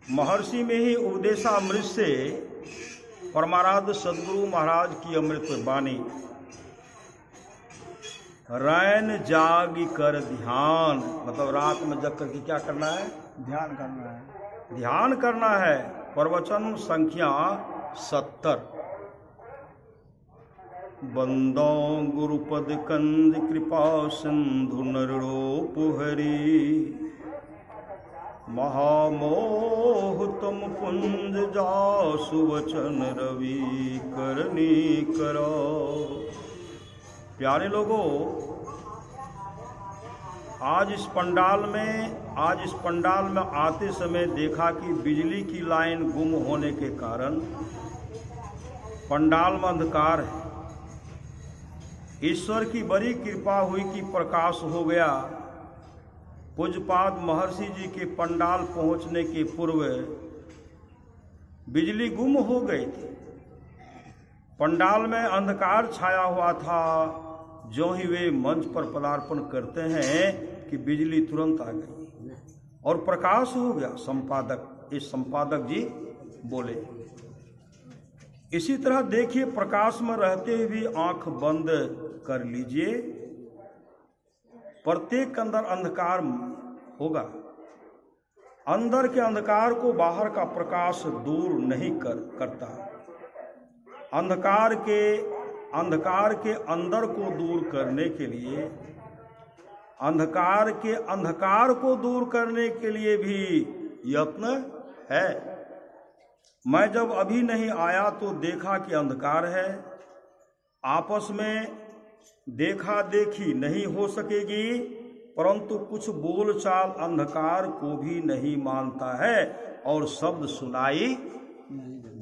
महर्षि में ही उपदेशामृत से परमाराध्य सदगुरु महाराज की अमृत वाणी। रैन जाग कर ध्यान, मतलब रात में जग करके क्या करना है? ध्यान करना है। ध्यान करना है। प्रवचन संख्या 70। बंदो गुरुपद कंद कृपा सिंधु नरोपहरी, महामोह तुम पुंज जासु वचन रवि करनी करो। प्यारे लोगों, आज इस पंडाल में आते समय देखा कि बिजली की लाइन गुम होने के कारण पंडाल में अंधकार है। ईश्वर की बड़ी कृपा हुई कि प्रकाश हो गया। पूज्यपाद महर्षि जी के पंडाल पहुंचने के पूर्व बिजली गुम हो गई थी। पंडाल में अंधकार छाया हुआ था। जो ही वे मंच पर पदार्पण करते हैं कि बिजली तुरंत आ गई और प्रकाश हो गया। संपादक जी बोले। इसी तरह देखिए, प्रकाश में रहते हुए भी आंख बंद कर लीजिए, प्रत्येक के अंदर अंधकार होगा। अंदर के अंधकार को बाहर का प्रकाश दूर नहीं करता। अंधकार के अंदर को दूर करने के लिए, अंधकार को दूर करने के लिए भी यत्न है। मैं जब अभी नहीं आया तो देखा कि अंधकार है। आपस में देखा देखी नहीं हो सकेगी, परंतु कुछ बोलचाल अंधकार को भी नहीं मानता है और शब्द सुनाई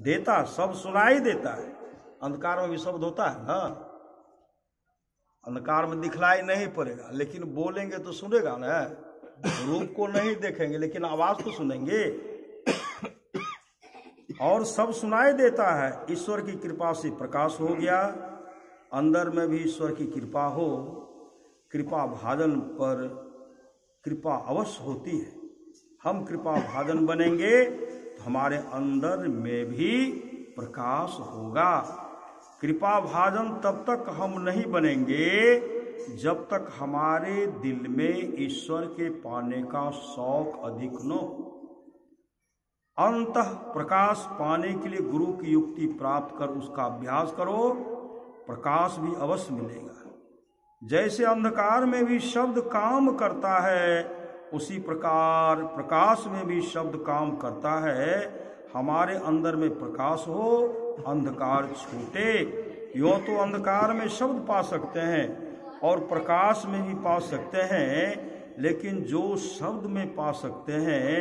देता, सब सुनाई देता है। अंधकार में भी शब्द होता है ना। अंधकार में दिखलाई नहीं पड़ेगा, लेकिन बोलेंगे तो सुनेगा ना। रूप को नहीं देखेंगे लेकिन आवाज तो सुनेंगे, और सब सुनाई देता है। ईश्वर की कृपा से प्रकाश हो गया। अंदर में भी ईश्वर की कृपा हो। कृपा भाजन पर कृपा अवश्य होती है। हम कृपा भाजन बनेंगे तो हमारे अंदर में भी प्रकाश होगा। कृपा भाजन तब तक हम नहीं बनेंगे जब तक हमारे दिल में ईश्वर के पाने का शौक अधिक न हो। अंतः प्रकाश पाने के लिए गुरु की युक्ति प्राप्त कर उसका अभ्यास करो, प्रकाश भी अवश्य मिलेगा। जैसे अंधकार में भी शब्द काम करता है, उसी प्रकार प्रकाश में भी शब्द काम करता है। हमारे अंदर में प्रकाश हो, अंधकार छूटे। यूं तो अंधकार में शब्द पा सकते हैं और प्रकाश में भी पा सकते हैं, लेकिन जो शब्द में पा सकते हैं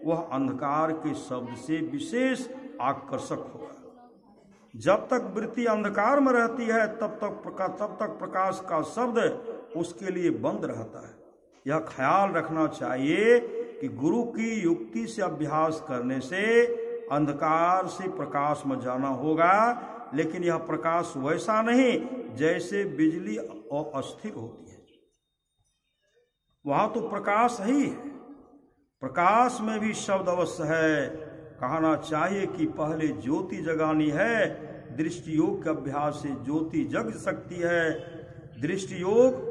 वह अंधकार के शब्द से विशेष आकर्षक होगा। जब तक वृत्ति अंधकार में रहती है तब तक प्रकाश का शब्द उसके लिए बंद रहता है। यह ख्याल रखना चाहिए कि गुरु की युक्ति से अभ्यास करने से अंधकार से प्रकाश में जाना होगा, लेकिन यह प्रकाश वैसा नहीं जैसे बिजली अस्थिर होती है। वहां तो प्रकाश ही है। प्रकाश में भी शब्द अवश्य है। कहना चाहिए कि पहले ज्योति जगानी है। दृष्टि योग के अभ्यास से ज्योति जग सकती है। दृष्टि योग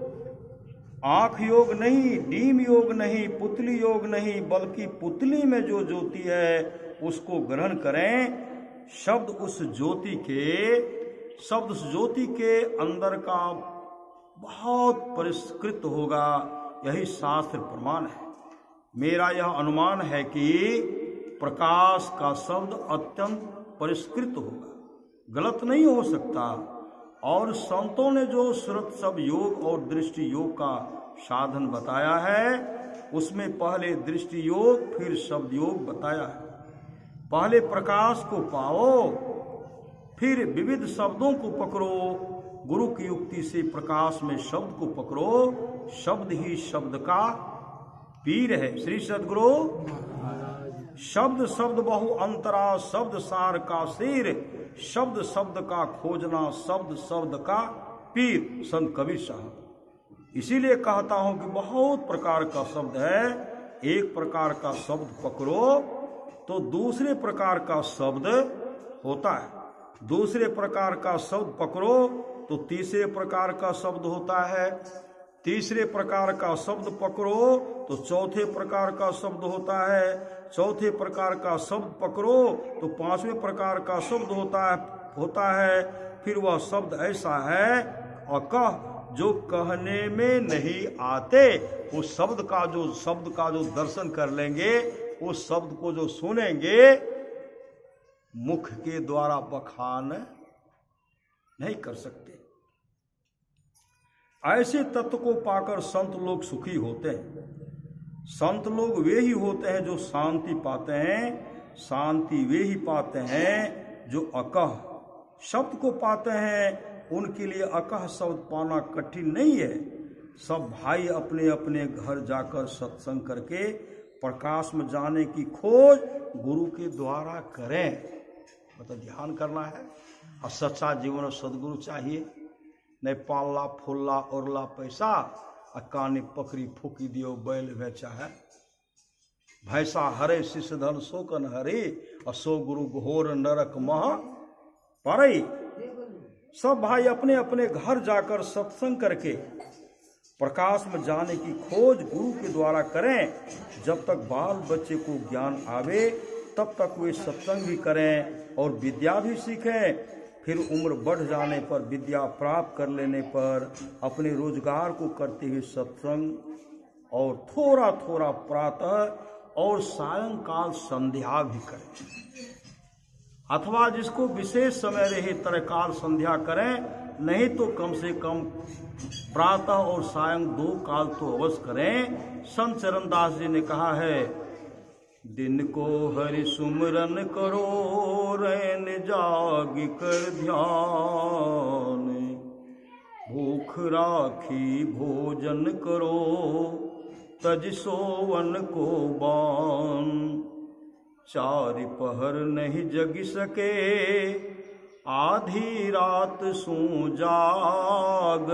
आंख योग नहीं, डीम योग नहीं, पुतली योग नहीं, बल्कि पुतली में जो ज्योति है उसको ग्रहण करें। शब्द उस ज्योति के अंदर का बहुत परिष्कृत होगा। यही शास्त्र प्रमाण है। मेरा यह अनुमान है कि प्रकाश का शब्द अत्यंत परिष्कृत होगा, गलत नहीं हो सकता। और संतों ने जो श्रुत सब योग और दृष्टि योग का साधन बताया है, उसमें पहले दृष्टि योग फिर शब्द योग बताया है। पहले प्रकाश को पाओ, फिर विविध शब्दों को पकड़ो। गुरु की युक्ति से प्रकाश में शब्द को पकड़ो। शब्द ही शब्द का पीर है। श्री सद्गुरु शब्द शब्द बहु अंतरा, शब्द सार का सिर, शब्द शब्द का खोजना, शब्द शब्द का पीर। संत कबीर साहब। इसीलिए कहता हूं कि बहुत प्रकार का शब्द है। एक प्रकार का शब्द पकड़ो तो दूसरे प्रकार का शब्द होता है। दूसरे प्रकार का शब्द पकड़ो तो तीसरे प्रकार का शब्द होता है। तीसरे प्रकार का शब्द पकड़ो तो चौथे प्रकार का शब्द होता है। चौथे प्रकार का शब्द पकड़ो तो पांचवें प्रकार का शब्द होता है। फिर वह शब्द ऐसा है अकह जो कहने में नहीं आते। उस शब्द का जो दर्शन कर लेंगे, उस शब्द को जो सुनेंगे, मुख के द्वारा बखान नहीं कर सकते। ऐसे तत्व को पाकर संत लोग सुखी होते हैं। संत लोग वे ही होते हैं जो शांति पाते हैं। शांति वे ही पाते हैं जो अकह शब्द को पाते हैं। उनके लिए अकह शब्द पाना कठिन नहीं है। सब भाई अपने अपने घर जाकर सत्संग करके प्रकाश में जाने की खोज गुरु के द्वारा करें। मतलब ध्यान करना है और सच्चा जीवन और सदगुरु चाहिए। नहीं पालला फूलला उड़ला पैसा आ कानी पकड़ी फूकी दियो बैल बेचा है। भैसा हरे शिष्य धन शोकन हरे और सो गुरु घोर नरक मह परई। सब भाई अपने अपने घर जाकर सत्संग करके प्रकाश में जाने की खोज गुरु के द्वारा करें। जब तक बाल बच्चे को ज्ञान आवे तब तक वे सत्संग भी करें और विद्या भी सीखें। फिर उम्र बढ़ जाने पर, विद्या प्राप्त कर लेने पर अपने रोजगार को करते हुए सत्संग और थोड़ा थोड़ा प्रातः और सायंकाल संध्या भी करें। अथवा जिसको विशेष समय रहे त्रयकाल संध्या करें, नहीं तो कम से कम प्रातः और सायं 2 काल तो अवश्य करें। संत चरणदास जी ने कहा है, दिन को हरि सुमरन करो रैन जाग कर ध्यान। भूख राखी भोजन करो तज सोवन को बान। 4 पहर नहीं जग सके आधी रात सो जाग।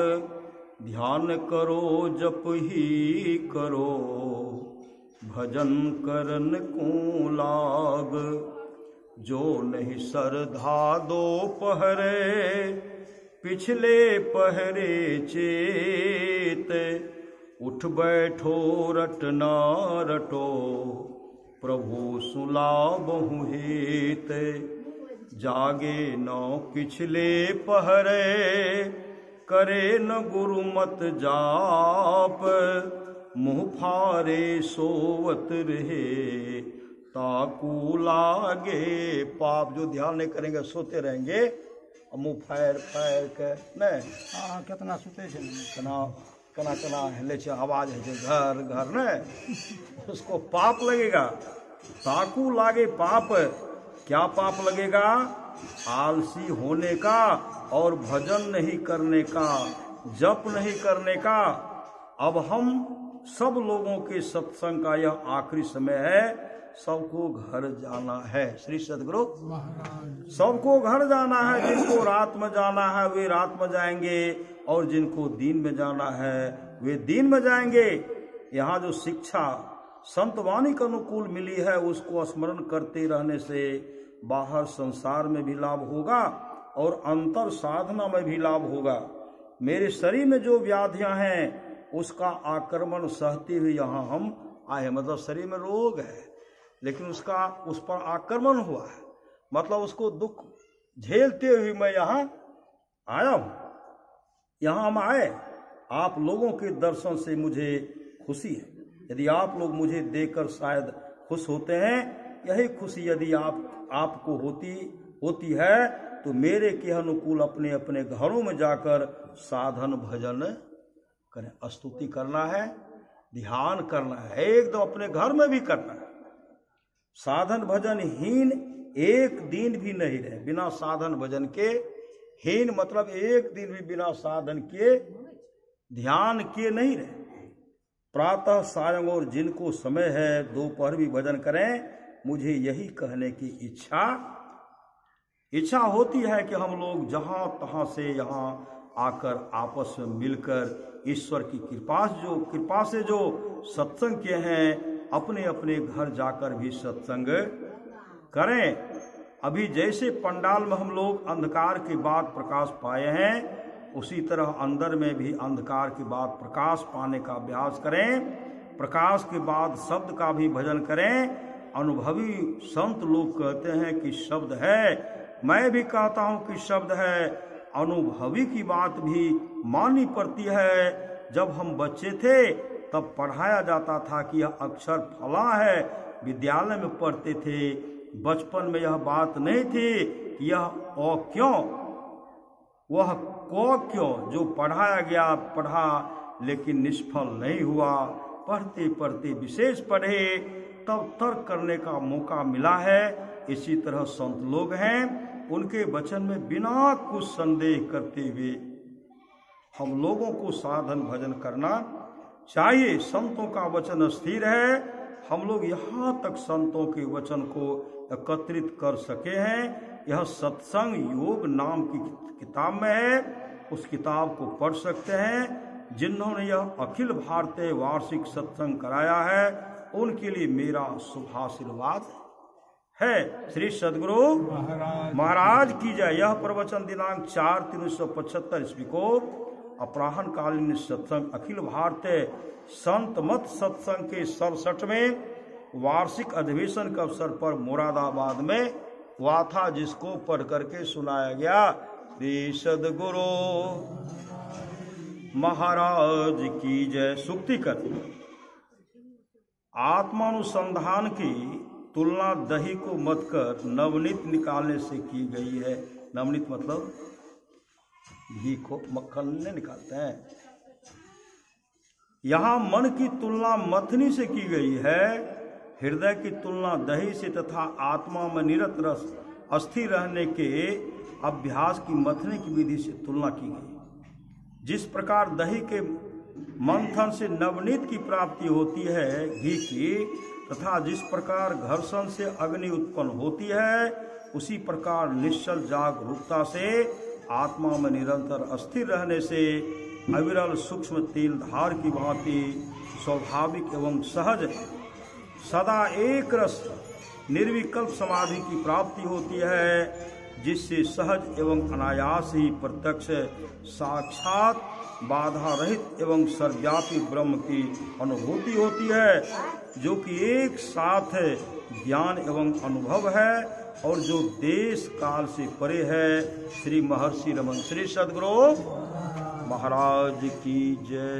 ध्यान करो जप ही करो भजन करन को लाग। जो नहीं सरधा 2 पहरे पिछले पहरे चेत। उठ बैठो रटना रटो प्रभु सुला बहु हेत। जागे न पिछले पहरे करे न गुरु मत जाप। मुँह फारे सोवत रहे ताकू लागे पाप। जो ध्यान नहीं करेंगे सोते रहेंगे और मुँह फायर फायर के नहीं कितना सुते थे कना कना हिले आवाज है घर घर न, उसको पाप लगेगा। ताकू लागे पाप। क्या पाप लगेगा? आलसी होने का और भजन नहीं करने का, जप नहीं करने का। अब हम सब लोगों के सत्संग का यह आखिरी समय है। सबको घर जाना है। श्री सद्गुरु सबको घर जाना है। जिनको रात में जाना है वे रात में जाएंगे और जिनको दिन में जाना है वे दिन में जाएंगे। यहाँ जो शिक्षा संतवाणी के अनुकूल मिली है उसको स्मरण करते रहने से बाहर संसार में भी लाभ होगा और अंतर साधना में भी लाभ होगा। मेरे शरीर में जो व्याधियां हैं उसका आक्रमण सहते हुए यहाँ हम आए। मतलब शरीर में रोग है लेकिन उस पर आक्रमण हुआ है, मतलब उसको दुख झेलते हुए मैं यहाँ आया हूँ। यहाँ हम आए, आप लोगों के दर्शन से मुझे खुशी है। यदि आप लोग मुझे देखकर शायद खुश होते हैं, यही खुशी यदि आपको होती है तो मेरे के अनुकूल अपने अपने घरों में जाकर साधन भजन करें। स्तुति करना है, ध्यान करना है, एकदम अपने घर में भी करना है। साधन भजन हीन एक दिन भी नहीं रहे। बिना साधन भजन के हीन मतलब एक दिन भी बिना साधन के ध्यान किए नहीं रहे। प्रातः सायं और जिनको समय है दोपहर भी भजन करें। मुझे यही कहने की इच्छा होती है कि हम लोग जहां तहां से यहाँ आकर आपस में मिलकर ईश्वर की कृपा से जो सत्संग किए हैं अपने अपने घर जाकर भी सत्संग करें। अभी जैसे पंडाल में हम लोग अंधकार के बाद प्रकाश पाए हैं, उसी तरह अंदर में भी अंधकार के बाद प्रकाश पाने का अभ्यास करें। प्रकाश के बाद शब्द का भी भजन करें। अनुभवी संत लोग कहते हैं कि शब्द है, मैं भी कहता हूं कि शब्द है। अनुभवी की बात भी माननी पड़ती है। जब हम बच्चे थे तब पढ़ाया जाता था कि यह अक्षर फला है, विद्यालय में पढ़ते थे। बचपन में यह बात नहीं थी कि यह ओ क्यों, वह को क्यों। जो पढ़ाया गया पढ़ा, लेकिन निष्फल नहीं हुआ। पढ़ते पढ़ते विशेष पढ़े, तब तर्क करने का मौका मिला है। इसी तरह संत लोग हैं, उनके वचन में बिना कुछ संदेह करते हुए हम लोगों को साधन भजन करना चाहिए। संतों का वचन स्थिर है। हम लोग यहाँ तक संतों के वचन को एकत्रित कर सके हैं। यह सत्संग योग नाम की किताब में है, उस किताब को पढ़ सकते हैं। जिन्होंने यह अखिल भारतीय वार्षिक सत्संग कराया है, उनके लिए मेरा शुभाशीर्वाद है। श्री सद्गुरु महाराज की जय। यह प्रवचन दिनांक 4/3/1975 ईस्वी को अपराह्न कालीन सत्संग अखिल भारतीय संत मत सत्संग के 67वें वार्षिक अधिवेशन के अवसर पर मुरादाबाद में हुआ था, जिसको पढ़ करके सुनाया गया। श्री सद्गुरु महाराज की जय। सुक्ति कर, आत्मानुसंधान की तुलना दही को मत कर नवनीत निकालने से की गई है। नवनीत मतलब घी को मक्खन ने निकालते हैं। यहाँ मन की तुलना मथनी से की गई है, हृदय की तुलना दही से तथा आत्मा में निरत रस अस्थिर रहने के अभ्यास की मथने की विधि से तुलना की गई। जिस प्रकार दही के मंथन से नवनीत की प्राप्ति होती है घी की, तथा जिस प्रकार घर्षण से अग्नि उत्पन्न होती है, उसी प्रकार निश्चल जागरूकता से आत्मा में निरंतर अस्थिर रहने से अविरल सूक्ष्म तेल धार की भांति स्वाभाविक एवं सहज सदा एक रस निर्विकल्प समाधि की प्राप्ति होती है, जिससे सहज एवं अनायास ही प्रत्यक्ष साक्षात बाधा रहित एवं सर्वव्यापी ब्रह्म की अनुभूति होती है, जो कि एक साथ ज्ञान एवं अनुभव है और जो देश काल से परे है। श्री महर्षि रमन। श्री सद्गुरु महाराज की जय।